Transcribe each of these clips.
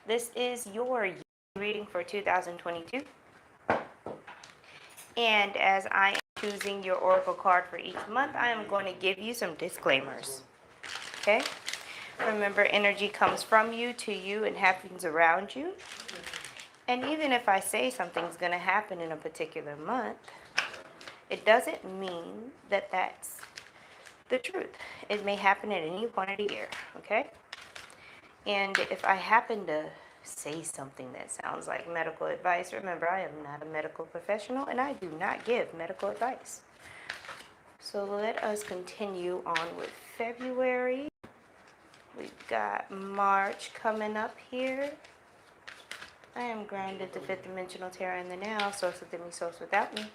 This is your reading for 2022. And as I am choosing your oracle card for each month, I am going to give you some disclaimers. Okay? Remember, energy comes from you to you and happens around you. And even if I say something's going to happen in a particular month, it doesn't mean that that's the truth. It may happen at any point of the year, okay? And if I happen to say something that sounds like medical advice, remember, I am not a medical professional and I do not give medical advice. So let us continue on with February. We've got March coming up here. I am grounded to fifth dimensional terra in the now, source within me, source without me.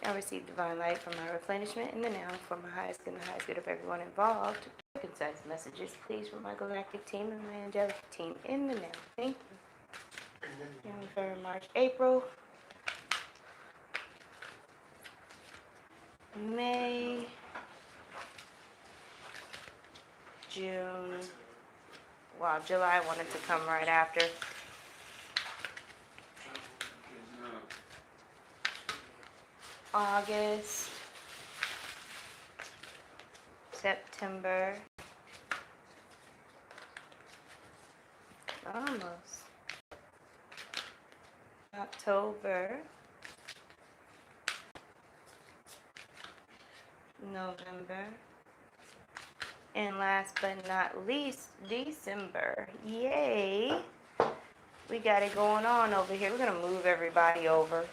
I receive divine light from my replenishment in the now for my highest good and the highest good of everyone involved. Concise messages, please, from my galactic team and my angelic team in the now. Thank you. January, February, March, April, May, June. Wow, July wanted to come right after. August, September, almost, October, November, and last but not least, December. Yay! We got it going on over here. We're going to move everybody over.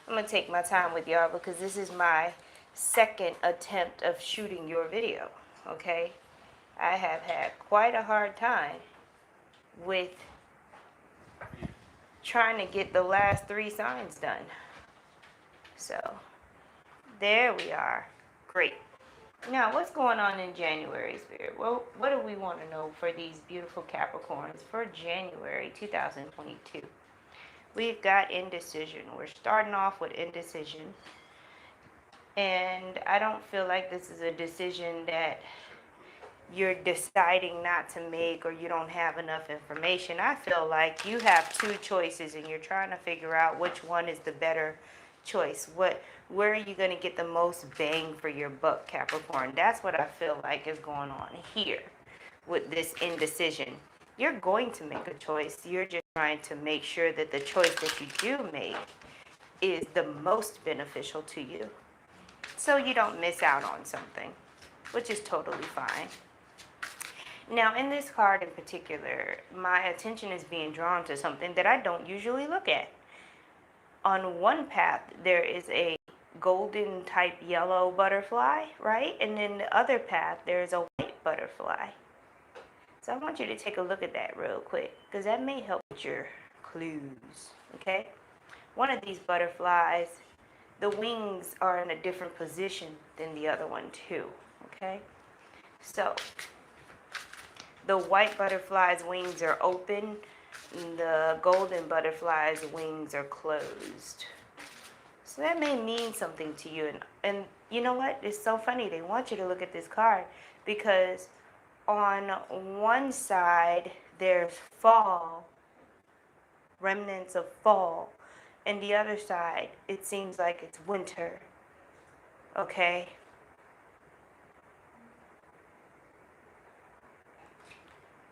I'm going to take my time with y'all because this is my second attempt of shooting your video, okay? I have had quite a hard time with trying to get the last 3 signs done. So, there we are. Great. Now, what's going on in January, Spirit? Well, what do we want to know for these beautiful Capricorns for January 2022? We've got indecision. We're starting off with indecision. And I don't feel like this is a decision that you're deciding not to make or you don't have enough information. I feel like you have 2 choices and you're trying to figure out which one is the better choice. Where are you going to get the most bang for your buck, Capricorn? That's what I feel like is going on here with this indecision. You're going to make a choice. You're just trying to make sure that the choice that you do make is the most beneficial to you, so you don't miss out on something, which is totally fine. Now, in this card in particular, my attention is being drawn to something that I don't usually look at. On one path, there is a golden type yellow butterfly, right? And then the other path, there's a white butterfly. So I want you to take a look at that real quick, because that may help with your clues, okay? One of these butterflies, the wings are in a different position than the other one too, okay? So the white butterfly's wings are open, and the golden butterfly's wings are closed. So that may mean something to you. And you know what? It's so funny. They want you to look at this card because on one side, there's fall, remnants of fall. And the other side, it seems like it's winter. Okay?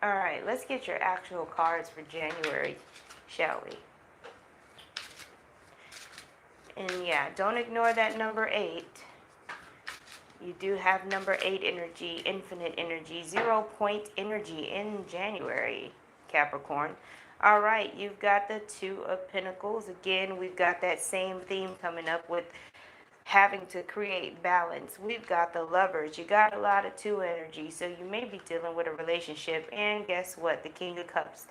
All right, let's get your actual cards for January, shall we? And yeah, don't ignore that number 8. You do have number 8 energy, infinite energy, 0 point energy in January, Capricorn. All right, you've got the 2 of Pentacles. Again, we've got that same theme coming up with having to create balance. We've got the Lovers. You got a lot of 2 energy, so you may be dealing with a relationship. And guess what? The King of Cups,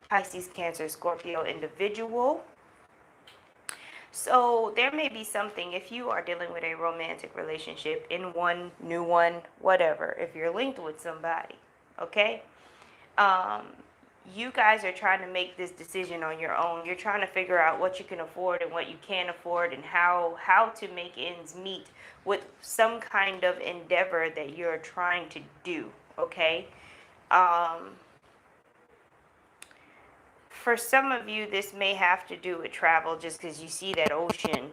Pisces, Cancer, Scorpio individual. So there may be something, if you are dealing with a romantic relationship, in one, new one, whatever, if you're linked with somebody, okay? You guys are trying to make this decision on your own. You're trying to figure out what you can afford and what you can't afford and how to make ends meet with some kind of endeavor that you're trying to do, okay? For some of you, this may have to do with travel just because you see that ocean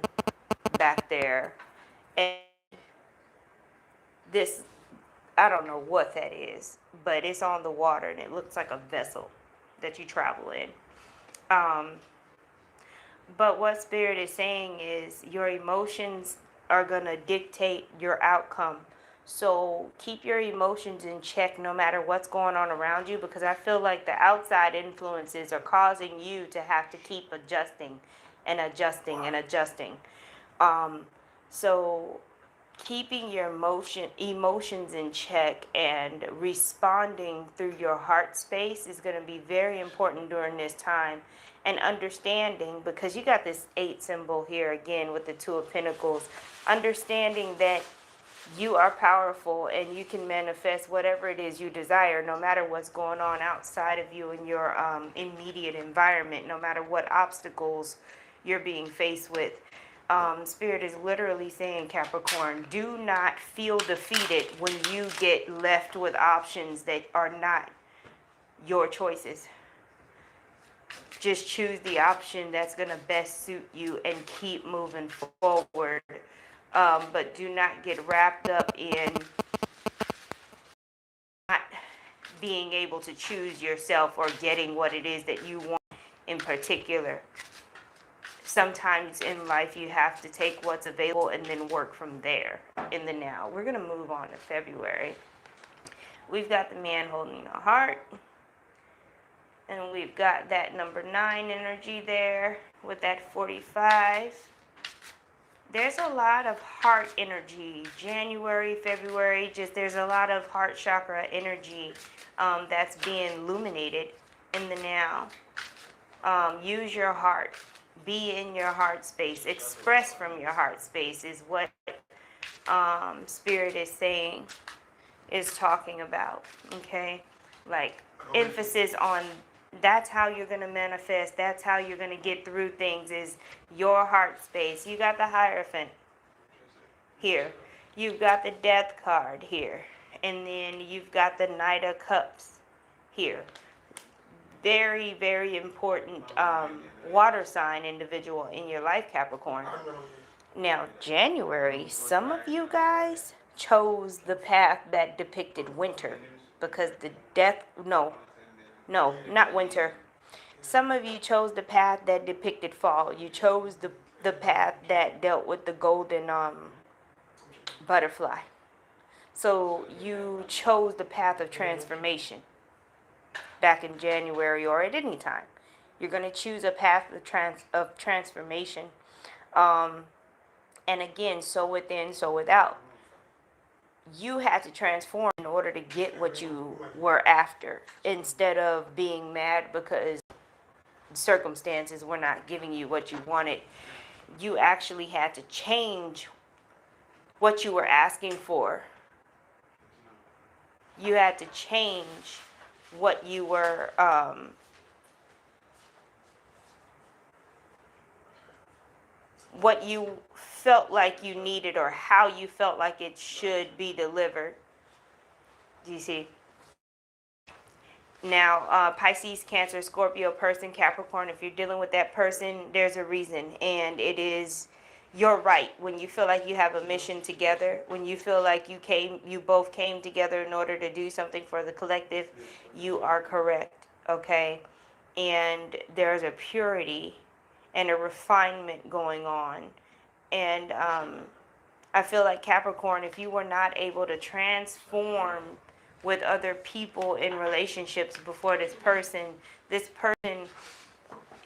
back there. And this, I don't know what that is, but it's on the water and it looks like a vessel that you travel in. Um, but what Spirit is saying is your emotions are going to dictate your outcome. So keep your emotions in check no matter what's going on around you, because I feel like the outside influences are causing you to have to keep adjusting and adjusting and adjusting. Um, so keeping your emotions in check and responding through your heart space is going to be very important during this time. And understanding, because you got this 8 symbol here again with the 2 of Pentacles, understanding that you are powerful and you can manifest whatever it is you desire, no matter what's going on outside of you in your immediate environment, no matter what obstacles you're being faced with. Spirit is literally saying, Capricorn, do not feel defeated when you get left with options that are not your choices. Just choose the option that's going to best suit you and keep moving forward. But do not get wrapped up in not being able to choose yourself or getting what it is that you want in particular. Sometimes in life you have to take what's available and then work from there in the now. We're going to move on to February. We've got the man holding a heart. And we've got that number 9 energy there with that 45. There's a lot of heart energy. January, February, just there's a lot of heart chakra energy that's being illuminated in the now. Use your heart. Be in your heart space. Express from your heart space is what Spirit is saying, is talking about. Okay? Like emphasis on that's how you're going to manifest. That's how you're going to get through things, is your heart space. You got the Hierophant here. You've got the Death card here. And then you've got the Knight of Cups here. Very, very important water sign individual in your life, Capricorn. Now, January, some of you guys chose the path that depicted winter because the death, no, not winter. Some of you chose the path that depicted fall. You chose the path that dealt with the golden butterfly. So you chose the path of transformation back in January or at any time. You're going to choose a path of transformation. And again, so within, so without. You had to transform in order to get what you were after, instead of being mad because circumstances were not giving you what you wanted. You actually had to change what you were asking for. You had to change what you were what you felt like you needed, or how you felt like it should be delivered. Do you see? Now, Pisces, Cancer, Scorpio person, Capricorn, if you're dealing with that person, there's a reason, and it is your right. When you feel like you have a mission together, when you feel like you both came together in order to do something for the collective, you are correct, okay? And there's a purity and a refinement going on. And I feel like, Capricorn, if you were not able to transform with other people in relationships before this person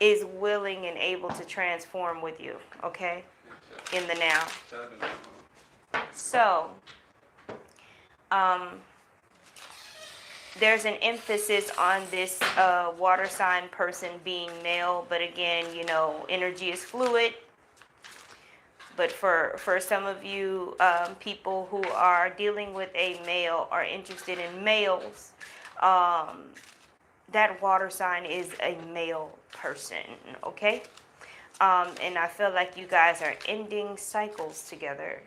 is willing and able to transform with you, okay, in the now. So there's an emphasis on this water sign person being male, but again, energy is fluid. But for some of you people who are dealing with a male or interested in males, that water sign is a male person, okay? And I feel like you guys are ending cycles together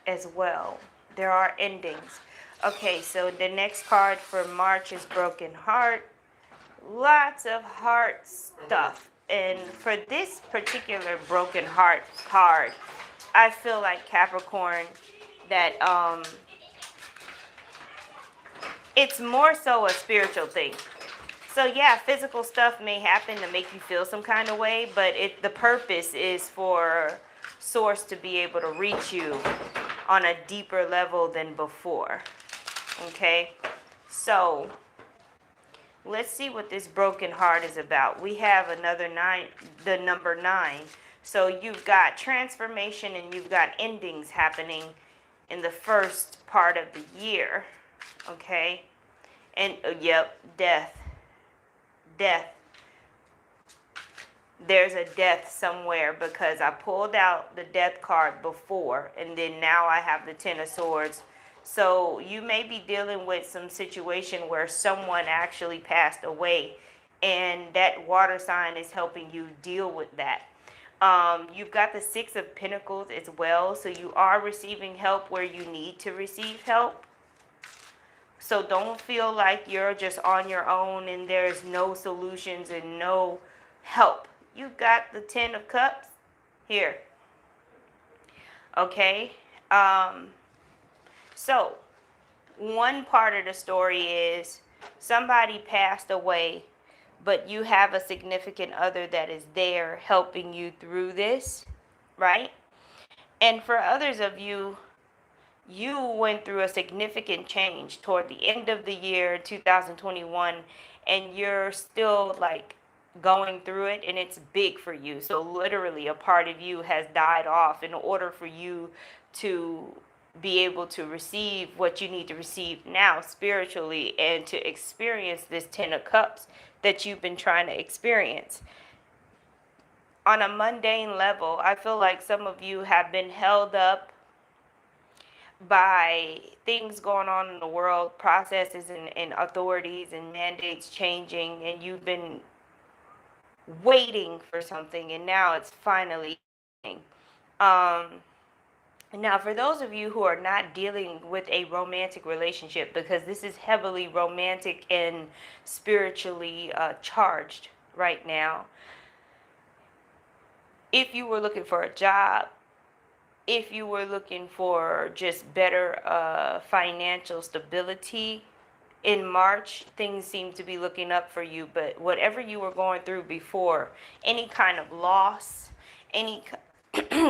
as well. There are endings. Okay, so the next card for March is Broken Heart. lots of heart stuff. And for this particular broken heart card, I feel like Capricorn that it's more so a spiritual thing. So yeah, physical stuff may happen to make you feel some kind of way, but the purpose is for source to be able to reach you on a deeper level than before. Okay? So let's see what this broken heart is about. We have another 9, the number 9. So you've got transformation and you've got endings happening in the first part of the year. Okay? And yep, death. There's a death somewhere because I pulled out the death card before and then now I have the 10 of swords. So you may be dealing with some situation where someone actually passed away and that water sign is helping you deal with that. You've got the 6 of Pentacles as well, so you are receiving help where you need to receive help. So don't feel like you're just on your own and there's no solutions and no help. You've got the 10 of Cups here. Okay? So one part of the story is somebody passed away, but you have a significant other that is there helping you through this, right? And for others of you, you went through a significant change toward the end of the year 2021 and you're still like going through it and it's big for you. So literally a part of you has died off in order for you to be able to receive what you need to receive now spiritually and to experience this 10 of Cups that you've been trying to experience. On a mundane level, I feel like some of you have been held up by things going on in the world, processes and authorities and mandates changing, and you've been waiting for something, and now it's finally now for those of you who are not dealing with a romantic relationship, because this is heavily romantic and spiritually charged right now, if you were looking for a job, if you were looking for just better financial stability, in March, things seem to be looking up for you. But whatever you were going through before, any kind of loss, any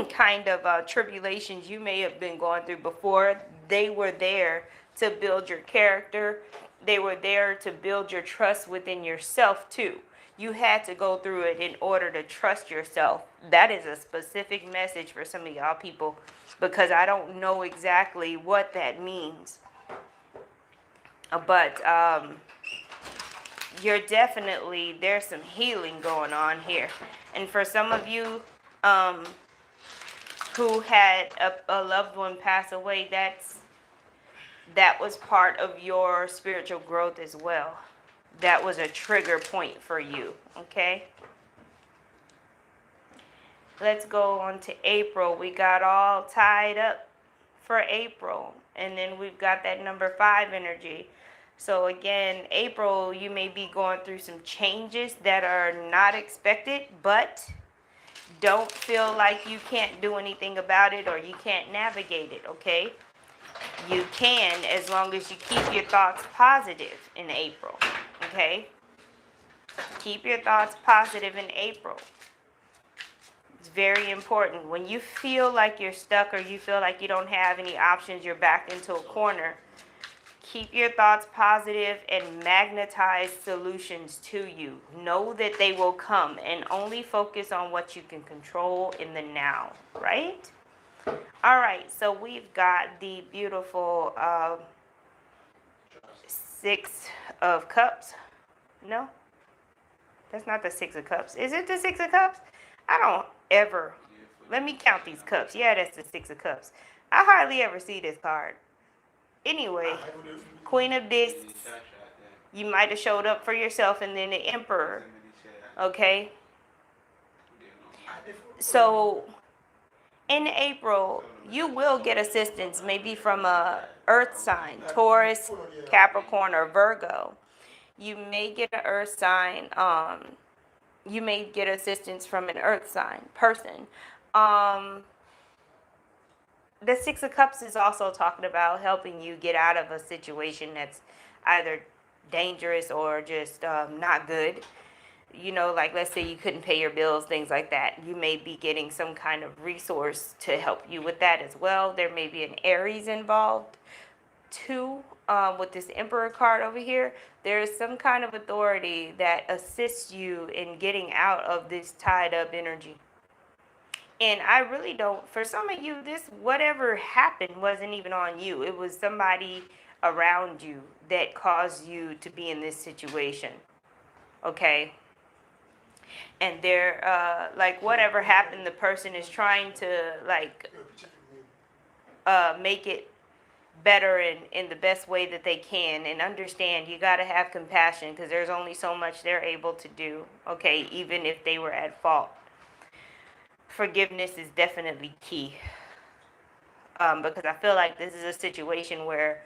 kind of tribulations you may have been going through before, they were there to build your character. They were there to build your trust within yourself too. You had to go through it in order to trust yourself. That is a specific message for some of y'all people, because I don't know exactly what that means. But you're definitely, there's some healing going on here. And for some of you who had a loved one pass away, that was part of your spiritual growth as well. That was a trigger point for you, okay? Let's go on to April. We got all tied up for April. And then we've got that number 5 energy. So again, April, you may be going through some changes that are not expected, but don't feel like you can't do anything about it or you can't navigate it, okay? You can, as long as you keep your thoughts positive in April, okay? Keep your thoughts positive in April. It's very important. When you feel like you're stuck or you feel like you don't have any options, you're backed into a corner, keep your thoughts positive and magnetize solutions to you. Know that they will come, and only focus on what you can control in the now, right? All right, so we've got the beautiful 6 of Cups. No, that's not the 6 of Cups. Is it the 6 of Cups? I don't ever. Let me count these cups. Yeah, that's the 6 of Cups. I hardly ever see this card. Anyway, Queen of Discs. You might have showed up for yourself, and then the Emperor. Okay? So in April, you will get assistance, maybe from a earth sign, Taurus, Capricorn, or Virgo. You may get an earth sign. You may get assistance from an earth sign person. Um, the Six of Cups is also talking about helping you get out of a situation that's either dangerous or just not good. You know, like let's say you couldn't pay your bills, things like that. You may be getting some kind of resource to help you with that as well. There may be an Aries involved too. With this Emperor card over here, there is some kind of authority that assists you in getting out of this tied up energy. And I really don't, for some of you, this whatever happened wasn't even on you. It was somebody around you that caused you to be in this situation. Okay? And they're, like, whatever happened, the person is trying to, like, make it better in the best way that they can. And understand, you got to have compassion because there's only so much they're able to do. Okay? Even if they were at fault. Forgiveness is definitely key. Because I feel like this is a situation where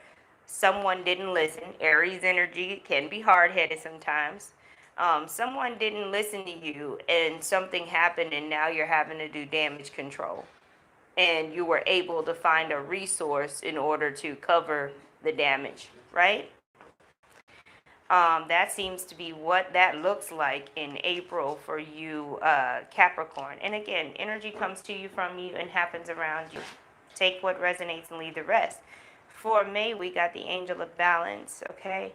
someone didn't listen. Aries energy can be hard-headed sometimes. Someone didn't listen to you and something happened and now you're having to do damage control. And you were able to find a resource in order to cover the damage, right? That seems to be what that looks like in April for you, Capricorn. And again, energy comes to you from you and happens around you. Take what resonates and leave the rest. For May, we got the Angel of Balance, okay?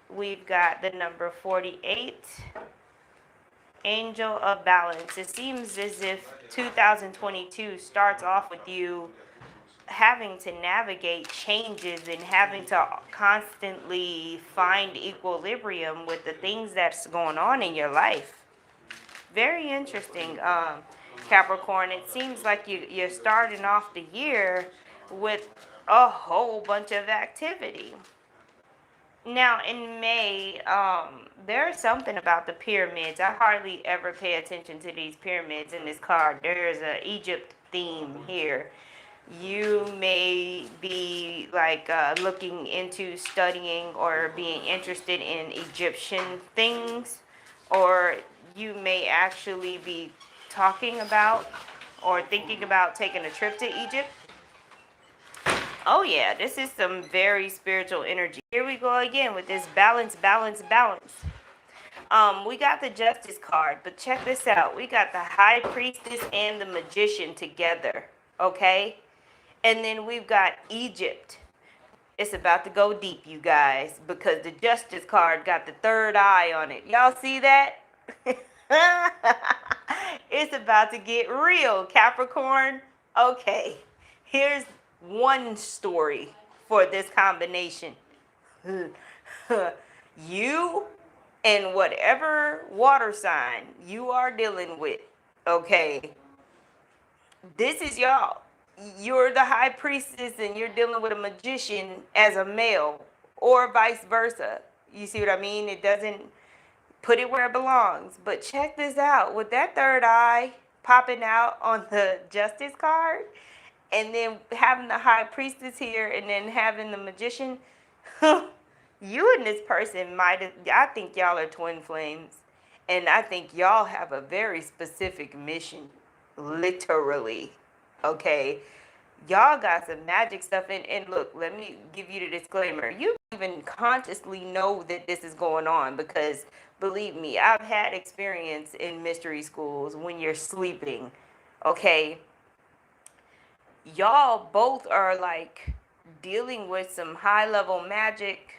We've got the number 48, Angel of Balance. It seems as if 2022 starts off with you having to navigate changes and having to constantly find equilibrium with the things that's going on in your life. Very interesting, Capricorn. It seems like you're starting off the year with a whole bunch of activity. Now, in May, there's something about the pyramids. I hardly ever pay attention to these pyramids in this card. There's a Egypt theme here. You may be like looking into studying or being interested in Egyptian things, or you may actually be talking about or thinking about taking a trip to Egypt. Oh yeah, this is some very spiritual energy. Here we go again with this balance, balance, balance. We got the Justice card, but check this out. We got the High Priestess and the Magician together, okay? And then we've got Egypt. It's about to go deep, you guys, because the Justice card got the third eye on it. Y'all see that? It's about to get real, Capricorn. Okay, here's one story for this combination. You and whatever water sign you are dealing with, okay, this is y'all. You're the high priestess and you're dealing with a magician as a male, or vice versa. You see what I mean? It doesn't put it where it belongs. But check this out. With that third eye popping out on the Justice card, and then having the high priestess here, and then having the magician, you and this person might have, I think y'all are twin flames. And I think y'all have a very specific mission, literally. Okay, y'all got some magic stuff. And look, let me give you the disclaimer. You even consciously know that this is going on because, believe me, I've had experience in mystery schools when you're sleeping. Okay, y'all both are like dealing with some high level magic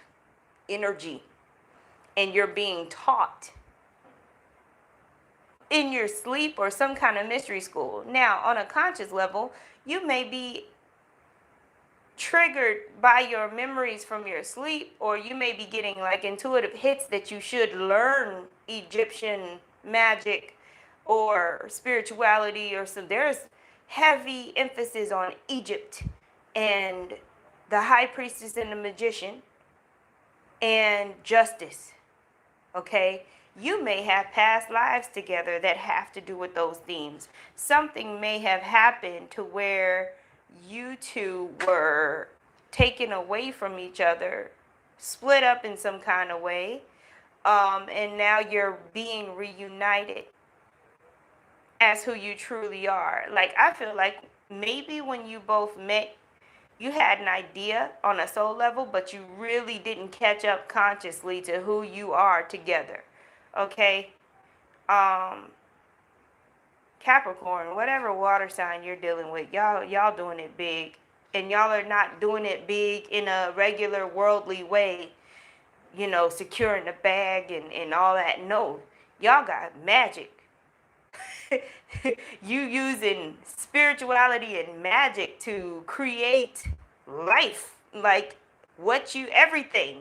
energy, and you're being taught in your sleep or some kind of mystery school. Now, on a conscious level, you may be triggered by your memories from your sleep, or you may be getting like intuitive hits that you should learn Egyptian magic or spirituality, or some, there's heavy emphasis on Egypt and the high priestess and the magician and justice. Okay, you may have past lives together that have to do with those themes. Something may have happened to where you two were taken away from each other, split up in some kind of way, And now you're being reunited as who you truly are. Like, I feel like maybe when you both met, you had an idea on a soul level, but you really didn't catch up consciously to who you are together. Okay? Um, Capricorn, whatever water sign you're dealing with, y'all doing it big. And y'all are not doing it big in a regular worldly way, securing the bag and all that. No, y'all got magic. You using spirituality and magic to create life, like everything.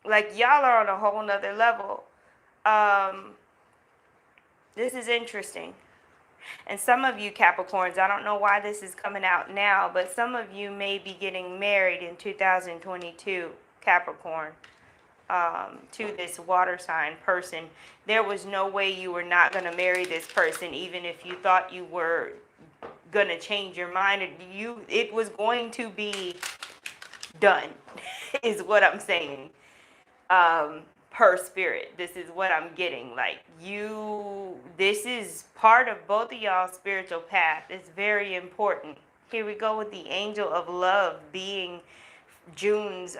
Like, y'all are on a whole nother level. Um, this is interesting. And some of you Capricorns, I don't know why this is coming out now, but some of you may be getting married in 2022, Capricorn, to this water sign person. There was no way you were not going to marry this person, even if you thought you were going to change your mind. It was going to be done, is what I'm saying. Per spirit, this is what I'm getting. Like, this is part of both of y'all's spiritual path. It's very important. Here we go with the angel of love being June's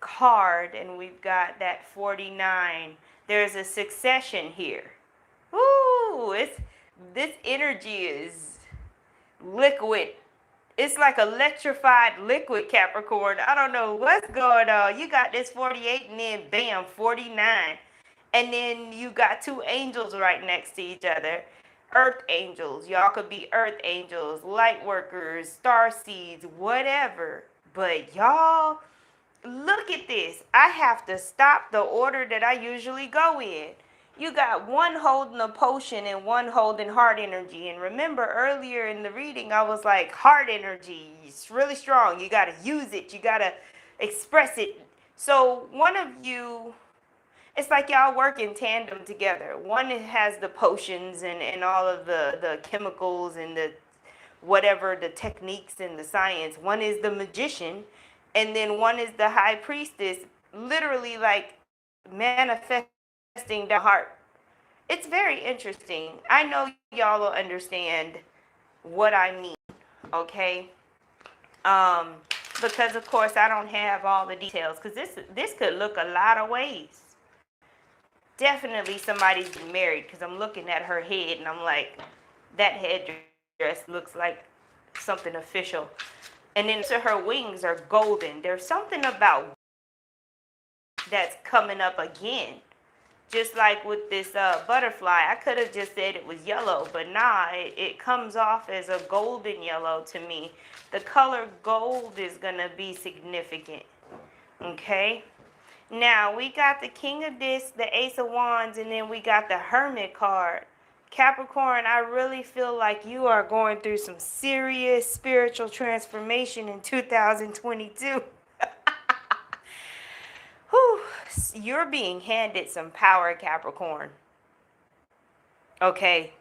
card, and we've got that 49. There's a succession here. Ooh, this energy is liquid. It's like electrified liquid, Capricorn. I don't know what's going on. You got this 48 and then bam, 49. And then you got two angels right next to each other. Earth angels. Y'all could be earth angels, light workers, star seeds, whatever. But y'all, look at this. I have to stop the order that I usually go in. You got one holding a potion and one holding heart energy. And remember, earlier in the reading, I was like, heart energy, it's really strong. You got to use it. You got to express it. So one of you, it's like y'all work in tandem together. One has the potions and all of the chemicals and the whatever, the techniques and the science. One is the magician. And then one is the high priestess, literally like manifesting the heart. It's very interesting. I know y'all will understand what I mean, okay? Because of course I don't have all the details, because this could look a lot of ways. Definitely somebody's getting married, because I'm looking at her head and I'm like, that headdress looks like something official. And then so her wings are golden. There's something about that's coming up again. Just like with this butterfly, I could have just said it was yellow, but nah, it comes off as a golden yellow to me. The color gold is going to be significant, okay? Now, we got the King of Discs, the Ace of Wands, and then we got the Hermit card. Capricorn, I really feel like you are going through some serious spiritual transformation in 2022. Whew, you're being handed some power, Capricorn. Okay.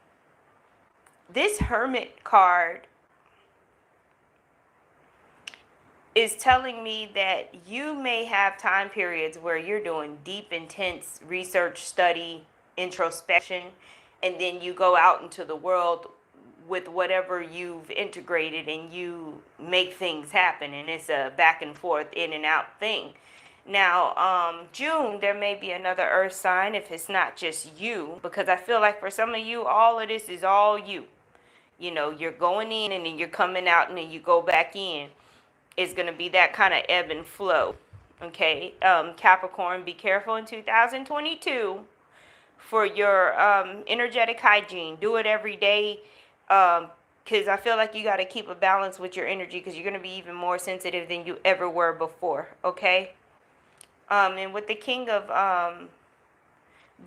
This Hermit card is telling me that you may have time periods where you're doing deep, intense research, study, introspection, and then you go out into the world with whatever you've integrated and you make things happen, and it's a back and forth, in and out thing. Now, June, there may be another earth sign if it's not just you, because I feel like for some of you, all of this is all you. You're going in and then you're coming out and then you go back in. It's going to be that kind of ebb and flow. Okay, Capricorn, be careful in 2022 for your energetic hygiene. Do it every day, because I feel like you got to keep a balance with your energy, because you're going to be even more sensitive than you ever were before. Okay. And with the King of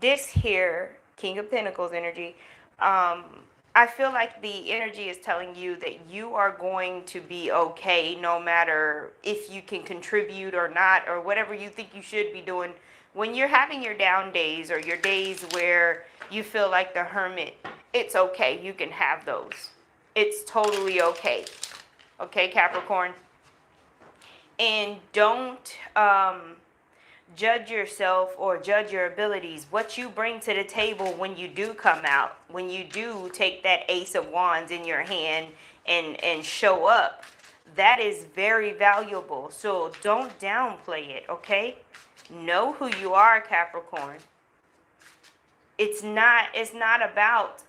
Discs here, King of Pentacles energy, I feel like the energy is telling you that you are going to be okay, no matter if you can contribute or not, or whatever you think you should be doing. When you're having your down days or your days where you feel like the hermit, it's okay. You can have those. It's totally okay. Okay, Capricorn? And don't judge yourself or judge your abilities, what you bring to the table when you do come out, when you do take that Ace of Wands in your hand and show up. That is very valuable. So don't downplay it, okay? Know who you are, Capricorn. It's not about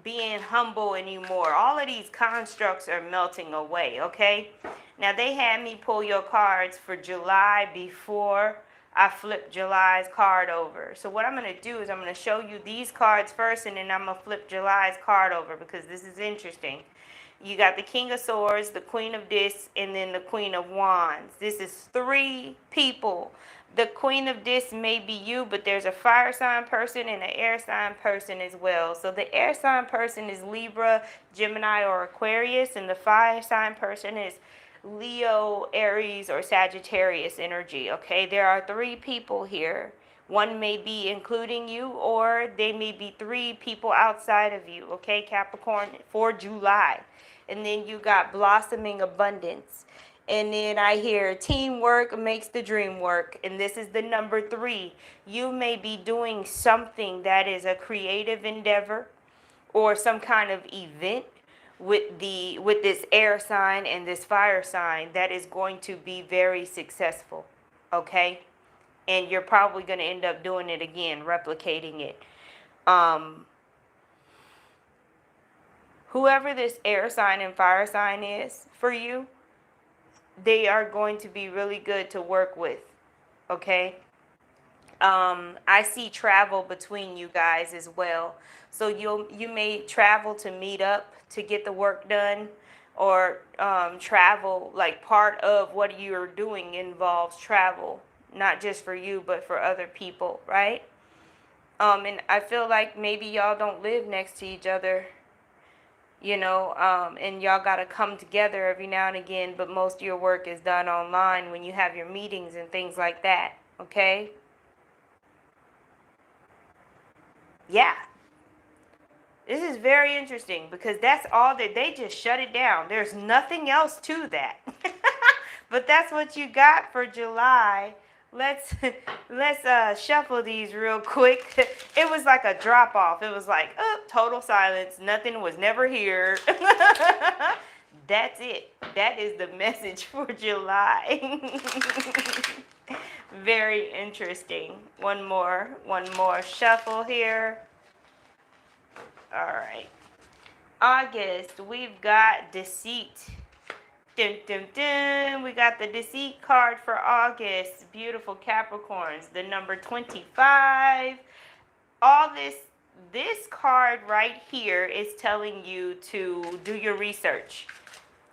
being humble anymore. All of these constructs are melting away, okay? Now, they had me pull your cards for July before I flipped July's card over. So what I'm going to do is I'm going to show you these cards first, and then I'm going to flip July's card over because this is interesting. You got the King of Swords, the Queen of Discs, and then the Queen of Wands. This is 3 people. The Queen of Discs may be you, but there's a fire sign person and an air sign person as well. So the air sign person is Libra, Gemini, or Aquarius, and the fire sign person is Leo, Aries, or Sagittarius energy. Okay, there are 3 people here. One may be including you, or they may be 3 people outside of you. Okay, Capricorn, for July. And then you got blossoming abundance. And then I hear teamwork makes the dream work. And this is the number 3. You may be doing something that is a creative endeavor or some kind of event with this air sign and this fire sign that is going to be very successful. Okay? And you're probably going to end up doing it again, replicating it. Whoever this air sign and fire sign is for you, they are going to be really good to work with, okay? I see travel between you guys as well. So you may travel to meet up to get the work done, or travel, like part of what you're doing involves travel, not just for you, but for other people, right? And I feel like maybe y'all don't live next to each other, and y'all got to come together every now and again, but most of your work is done online when you have your meetings and things like that, okay? Yeah. This is very interesting because that's all that they just shut it down. There's nothing else to that. But that's what you got for July. Let's shuffle these real quick. It was like a drop off. It was like, oh, total silence. Nothing was never here. That's it. That is the message for July. Very interesting. One more shuffle here. All right. August, we've got deceit. Dun, dun, dun. We got the deceit card for August. Beautiful Capricorns. The number 25. All this card right here is telling you to do your research.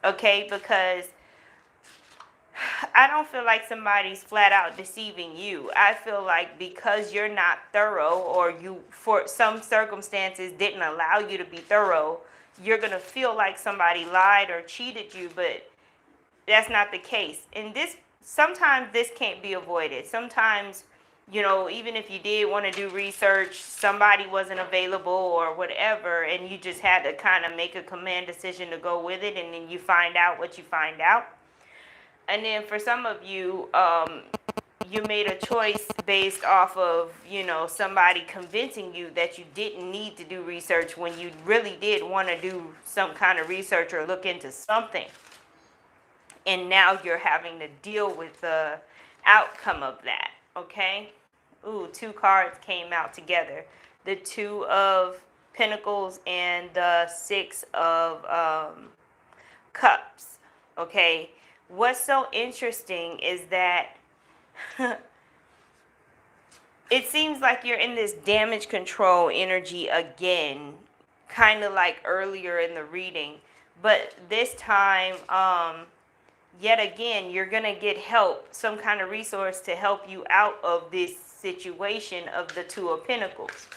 Okay? Because I don't feel like somebody's flat out deceiving you. I feel like because you're not thorough, or you, for some circumstances, didn't allow you to be thorough, you're going to feel like somebody lied or cheated you, but that's not the case. And sometimes this can't be avoided. Sometimes, even if you did want to do research, somebody wasn't available or whatever, and you just had to kind of make a command decision to go with it, and then you find out what you find out. And then for some of you, you made a choice based off of, somebody convincing you that you didn't need to do research when you really did want to do some kind of research or look into something. And now you're having to deal with the outcome of that, okay? Ooh, 2 cards came out together. The 2 of Pentacles and the 6 of Cups, okay? What's so interesting is that it seems like you're in this damage control energy again, kind of like earlier in the reading. But this time, yet again, you're going to get help, some kind of resource to help you out of this situation of the 2 of Pentacles.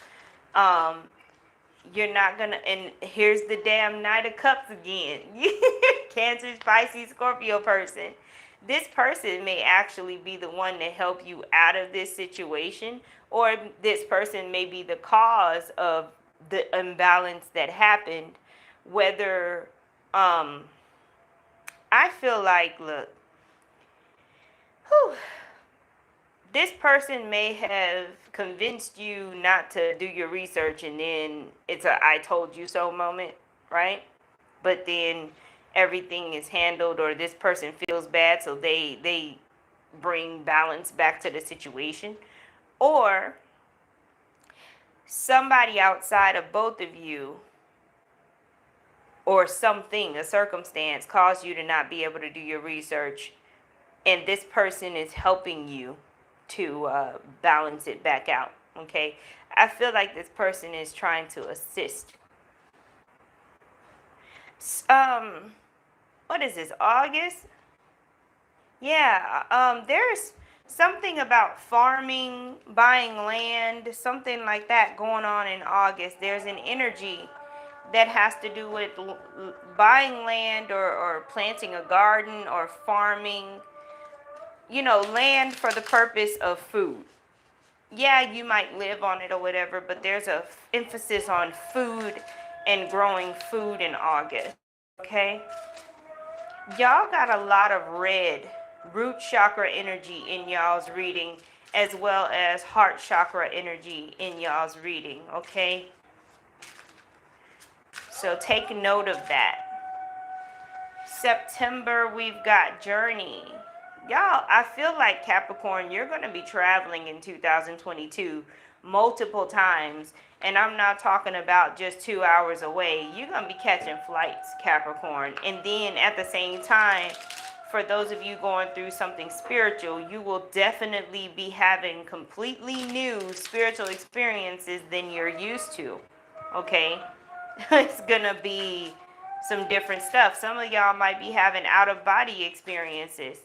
You're not going to, and here's the damn Knight of Cups again. Cancer, Pisces, Scorpio person. This person may actually be the one to help you out of this situation, or this person may be the cause of the imbalance that happened, whether I feel like, look, whew, this person may have convinced you not to do your research, and then it's a I told you so moment, right? But then everything is handled, or this person feels bad, so they bring balance back to the situation. Or somebody outside of both of you, or something, a circumstance, caused you to not be able to do your research, and this person is helping you to balance it back out. Okay, I feel like this person is trying to assist. Um, what is this? August? Yeah. There's something about farming, buying land, something like that going on in August. There's an energy that has to do with buying land, or planting a garden, or farming, land for the purpose of food. Yeah, you might live on it or whatever, but there's a emphasis on food and growing food in August. Okay? Y'all got a lot of red root chakra energy in y'all's reading, as well as heart chakra energy in y'all's reading. Okay? So take note of that. September, we've got Journey. Y'all, I feel like Capricorn, you're going to be traveling in 2022 multiple times. And I'm not talking about just 2 hours away. You're going to be catching flights, Capricorn. And then at the same time, for those of you going through something spiritual, you will definitely be having completely new spiritual experiences than you're used to. Okay? It's going to be some different stuff. Some of y'all might be having out of body experiences.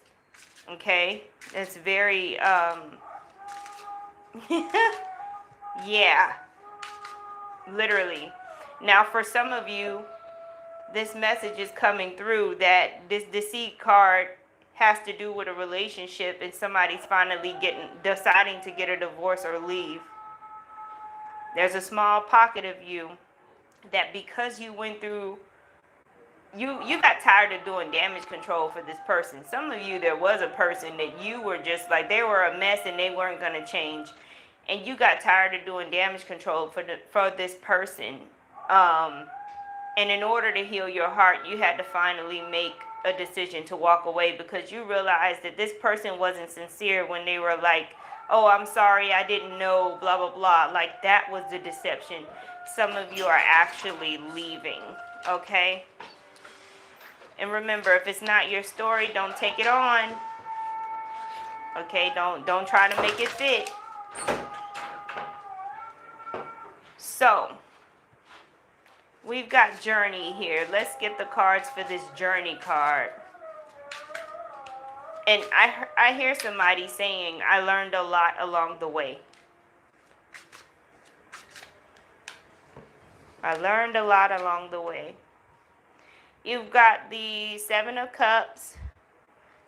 Okay? It's very yeah, literally. Now for some of you, this message is coming through that this deceit card has to do with a relationship, and somebody's finally deciding to get a divorce or leave. There's a small pocket of you that, because you went through, you got tired of doing damage control for this person. Some of you, there was a person that you were just like, they were a mess and they weren't going to change, and you got tired of doing damage control for this person. And in order to heal your heart, you had to finally make a decision to walk away, because you realized that this person wasn't sincere when they were like, oh, I'm sorry, I didn't know, blah, blah, blah. Like, that was the deception. Some of you are actually leaving, okay? And remember, if it's not your story, don't take it on. Okay, don't try to make it fit. So, we've got Journey here. Let's get the cards for this Journey card. And I hear somebody saying, I learned a lot along the way. I learned a lot along the way. You've got the Seven of Cups.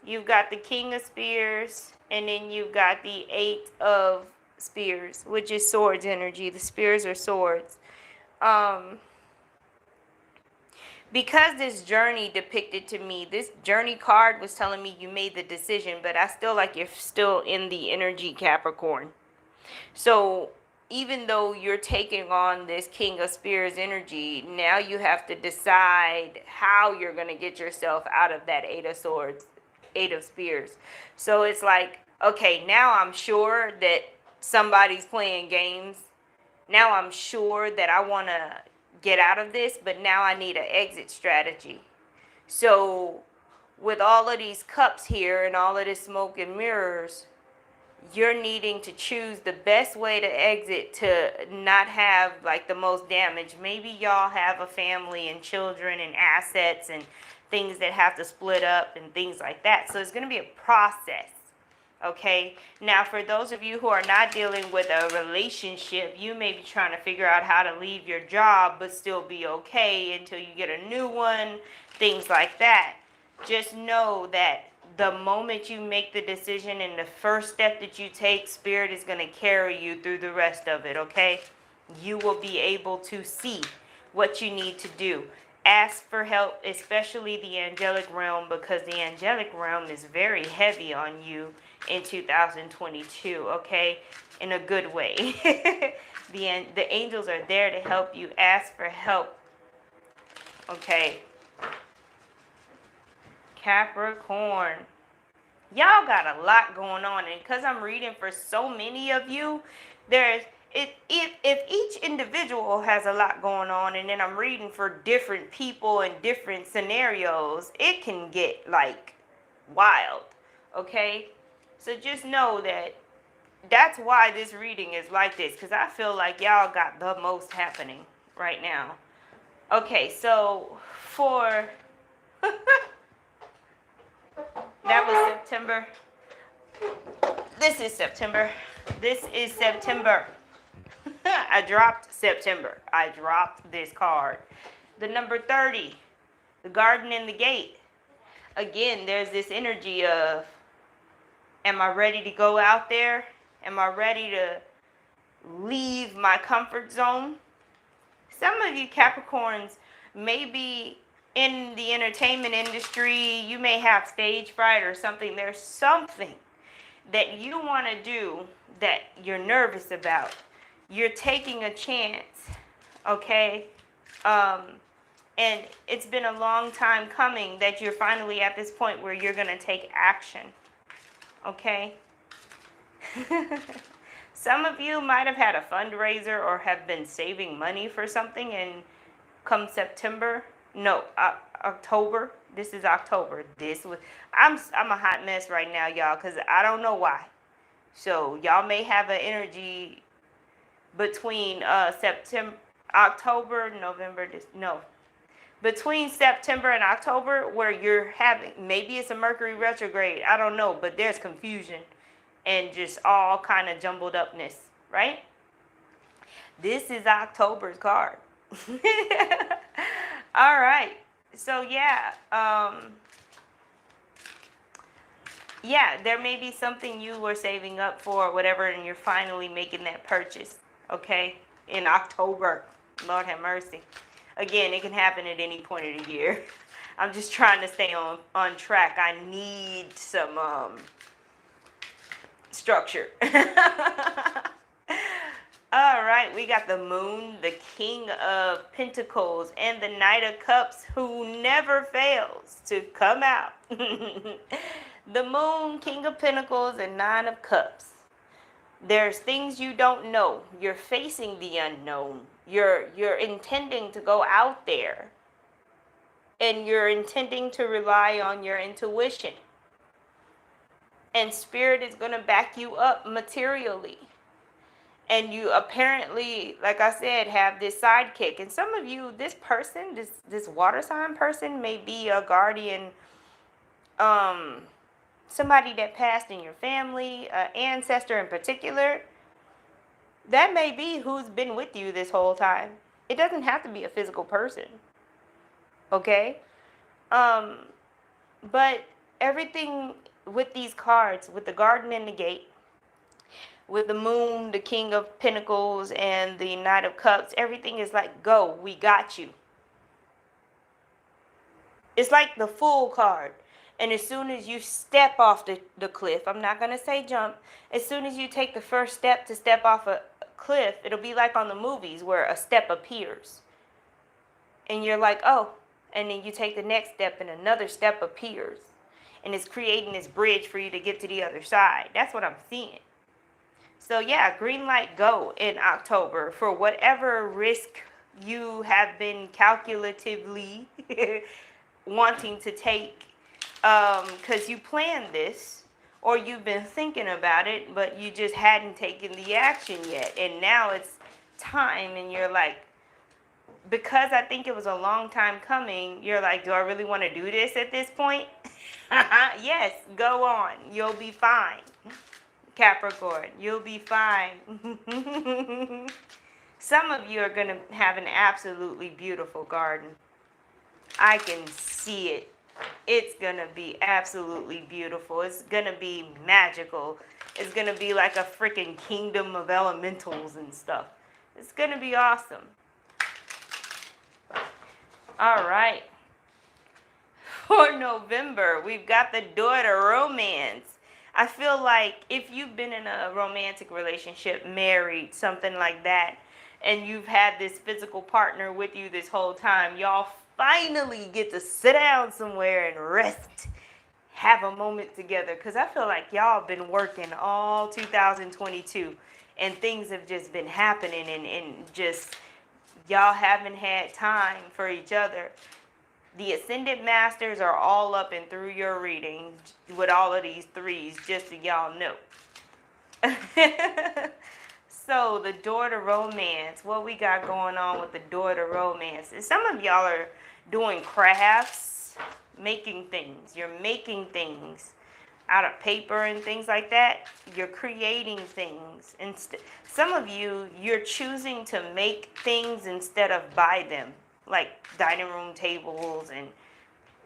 You've got the King of Spears. And then you've got the Eight of Spears, which is swords energy. The spears are swords. Because this Journey depicted to me, this Journey card was telling me you made the decision, but I still like you're still in the energy, Capricorn. So even though you're taking on this King of Spears energy, now you have to decide how you're going to get yourself out of that Eight of Swords, Eight of Spears. So it's like, okay, now I'm sure that somebody's playing games. Now I'm sure that I want to get out of this, but now I need an exit strategy. So with all of these cups here and all of this smoke and mirrors, you're needing to choose the best way to exit to not have like the most damage. Maybe y'all have a family and children and assets and things that have to split up and things like that. So it's going to be a process. Okay. Now, for those of you who are not dealing with a relationship, you may be trying to figure out how to leave your job but still be okay until you get a new one, things like that. Just know that the moment you make the decision and the first step that you take, Spirit is going to carry you through the rest of it, okay? You will be able to see what you need to do. Ask for help, especially the angelic realm, because the angelic realm is very heavy on you in 2022, okay? In a good way. The angels are there to help you. Ask for help, okay? Capricorn. Y'all got a lot going on, and because I'm reading for so many of you, there's if each individual has a lot going on, and then I'm reading for different people and different scenarios, it can get like wild, okay? So just know that that's why this reading is like this, because I feel like y'all got the most happening right now. Okay, so for that was September. This is September. This is September. I dropped September. I dropped this card. The number 30, the garden and the gate. Again, there's this energy of, am I ready to go out there? Am I ready to leave my comfort zone? Some of you Capricorns may be in the entertainment industry. You may have stage fright or something. There's something that you want to do that you're nervous about. You're taking a chance, okay? And it's been a long time coming that you're finally at this point where you're going to take action, okay? Some of you might have had a fundraiser or have been saving money for something, and come September, October. This is October. I'm a hot mess right now, y'all, because I don't know why. So y'all may have an energy between between September and October where you're having, maybe it's a Mercury retrograde, I don't know, but there's confusion and just all kind of jumbled upness, right? This is October's card. All right. So yeah, there may be something you were saving up for or whatever, and you're finally making that purchase, okay, in October. Lord have mercy. Again, it can happen at any point of the year. I'm just trying to stay on track. I need some structure. All right, we got the moon, the king of pentacles, and the knight of cups, who never fails to come out. The moon, king of pentacles, and nine of cups. There's things you don't know. You're facing the unknown. You're intending to go out there, and you're intending to rely on your intuition. And spirit is going to back you up materially. And you apparently, like I said, have this sidekick. And some of you, this person, this water sign person may be a guardian, somebody that passed in your family, an ancestor in particular. That may be who's been with you this whole time. It doesn't have to be a physical person. Okay? But everything with these cards, with the garden and the gate, with the moon, the king of pentacles, and the knight of cups, everything is like, go, we got you. It's like the Fool card. And as soon as you step off the cliff, I'm not going to say jump, as soon as you take the first step to step off a cliff, it'll be like on the movies where a step appears. And you're like, oh, and then you take the next step and another step appears. And it's creating this bridge for you to get to the other side. That's what I'm seeing. So yeah, green light go in October for whatever risk you have been calculatively wanting to take, because you planned this, or you've been thinking about it, but you just hadn't taken the action yet. And now it's time, and you're like, because I think it was a long time coming, you're like, do I really want to do this at this point? Yes, go on. You'll be fine. Capricorn, you'll be fine. Some of you are going to have an absolutely beautiful garden. I can see it. It's going to be absolutely beautiful. It's going to be magical. It's going to be like a freaking kingdom of elementals and stuff. It's going to be awesome. All right. For November, we've got the daughter romance. I feel like if you've been in a romantic relationship, married, something like that, and you've had this physical partner with you this whole time, y'all finally get to sit down somewhere and rest, have a moment together. Because I feel like y'all been working all 2022 and things have just been happening, and just y'all haven't had time for each other. The ascended masters are all up and through your reading with all of these threes, just so y'all know. So the daughter romance, what we got going on with the daughter romance is some of y'all are doing crafts, making things. You're making things out of paper and things like that. You're creating things. Some of you, you're choosing to make things instead of buy them, like dining room tables and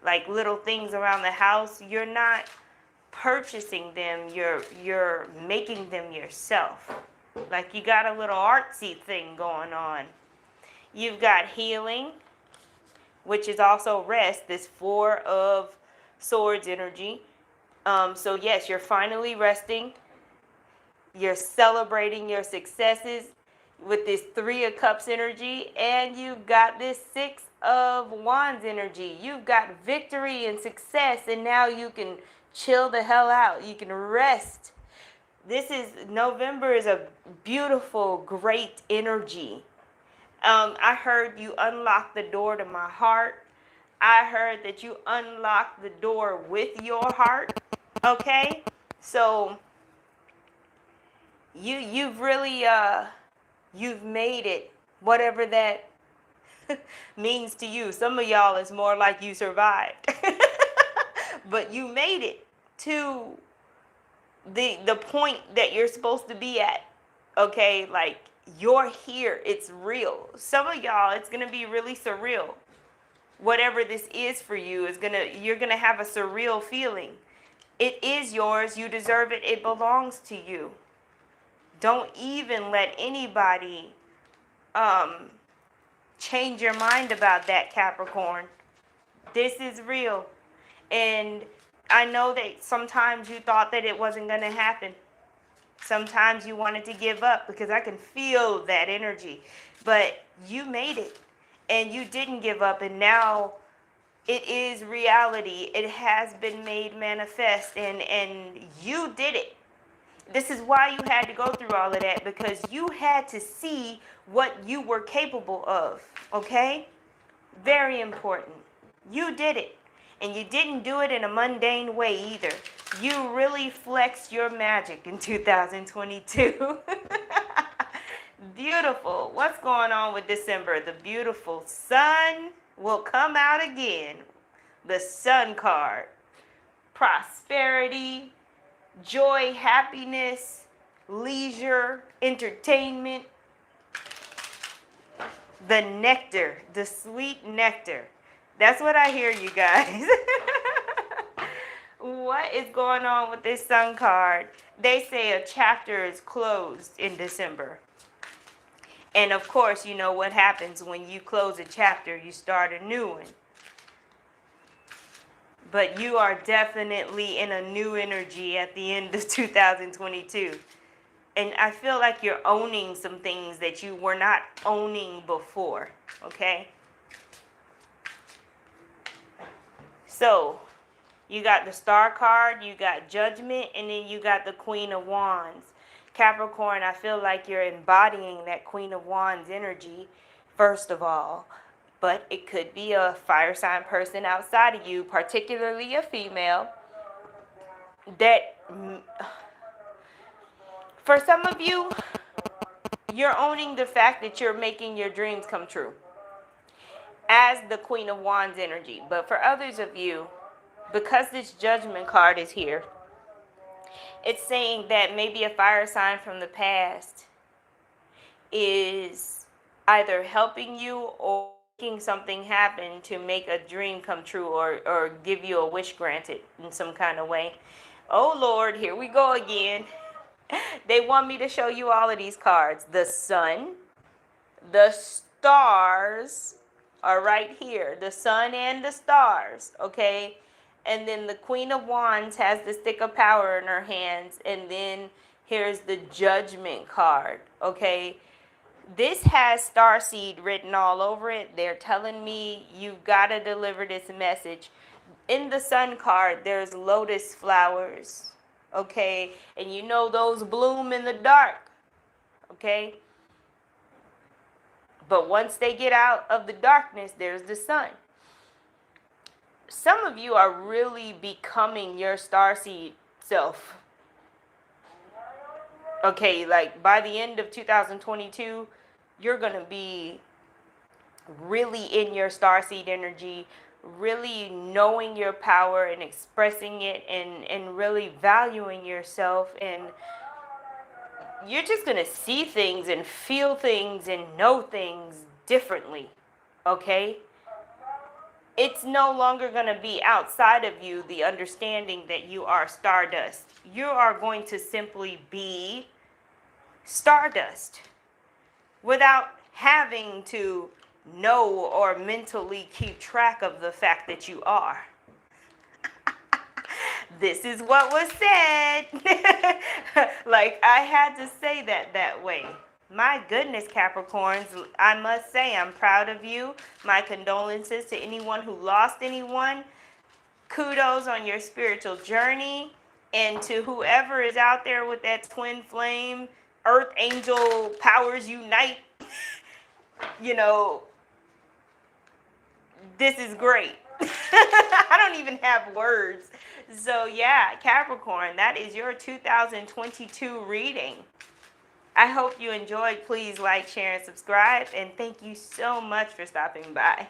like little things around the house. You're not purchasing them, you're making them yourself. Like you got a little artsy thing going on. You've got healing, which is also rest, this Four of Swords energy. So yes, you're finally resting. You're celebrating your successes with this Three of Cups energy, and you've got this Six of Wands energy. You've got victory and success, and now you can chill the hell out. You can rest. November is a beautiful, great energy. I heard you unlock the door to my heart. I heard that you unlock the door with your heart. Okay? So you've really you've made it, whatever that means to you. Some of y'all is more like you survived. But you made it to the point that you're supposed to be at. Okay? Like you're here. It's real. Some of y'all, it's going to be really surreal. Whatever this is for you you're going to have a surreal feeling. It is yours. You deserve it. It belongs to you. Don't even let anybody change your mind about that, Capricorn. This is real. And I know that sometimes you thought that it wasn't going to happen. Sometimes you wanted to give up because I can feel that energy. But you made it. And you didn't give up. And now it is reality. It has been made manifest. And you did it. This is why you had to go through all of that, because you had to see what you were capable of, okay? Very important. You did it. And you didn't do it in a mundane way either. You really flexed your magic in 2022. Beautiful. What's going on with December? The beautiful sun will come out again. The sun card. Prosperity, joy, happiness, leisure, entertainment, the nectar, the sweet nectar. That's what I hear, you guys. What is going on with this sun card? They say a chapter is closed in December. And of course, you know what happens when you close a chapter, you start a new one. But you are definitely in a new energy at the end of 2022. And I feel like you're owning some things that you were not owning before, okay? So, you got the Star card, you got Judgment, and then you got the Queen of Wands. Capricorn, I feel like you're embodying that Queen of Wands energy, first of all. But it could be a fire sign person outside of you, particularly a female, that for some of you, you're owning the fact that you're making your dreams come true as the Queen of Wands energy. But for others of you, because this Judgment card is here, it's saying that maybe a fire sign from the past is either helping you or making something happen to make a dream come true, or give you a wish granted in some kind of way. Oh Lord, here we go again. They want me to show you all of these cards. The sun, the stars, are right here, the sun and the stars, okay? And then the Queen of Wands has the stick of power in her hands, and then here's the Judgment card, okay? This has starseed written all over it. They're telling me you've got to deliver this message. In the sun card, there's lotus flowers, okay? And you know those bloom in the dark, okay? But once they get out of the darkness, there's the sun. Some of you are really becoming your starseed self. Okay, like by the end of 2022, you're going to be really in your starseed energy, really knowing your power and expressing it, and really valuing yourself. And you're just going to see things and feel things and know things differently, okay? It's no longer going to be outside of you, the understanding that you are stardust. You are going to simply be stardust without having to know or mentally keep track of the fact that you are. This is what was said. Like, I had to say that way. My goodness, Capricorns, I must say I'm proud of you. My condolences to anyone who lost anyone. Kudos on your spiritual journey. And to whoever is out there with that twin flame, earth angel powers unite, you know, this is great. I don't even have words. So yeah, Capricorn, that is your 2022 reading. I hope you enjoyed. Please like, share, and subscribe. And thank you so much for stopping by.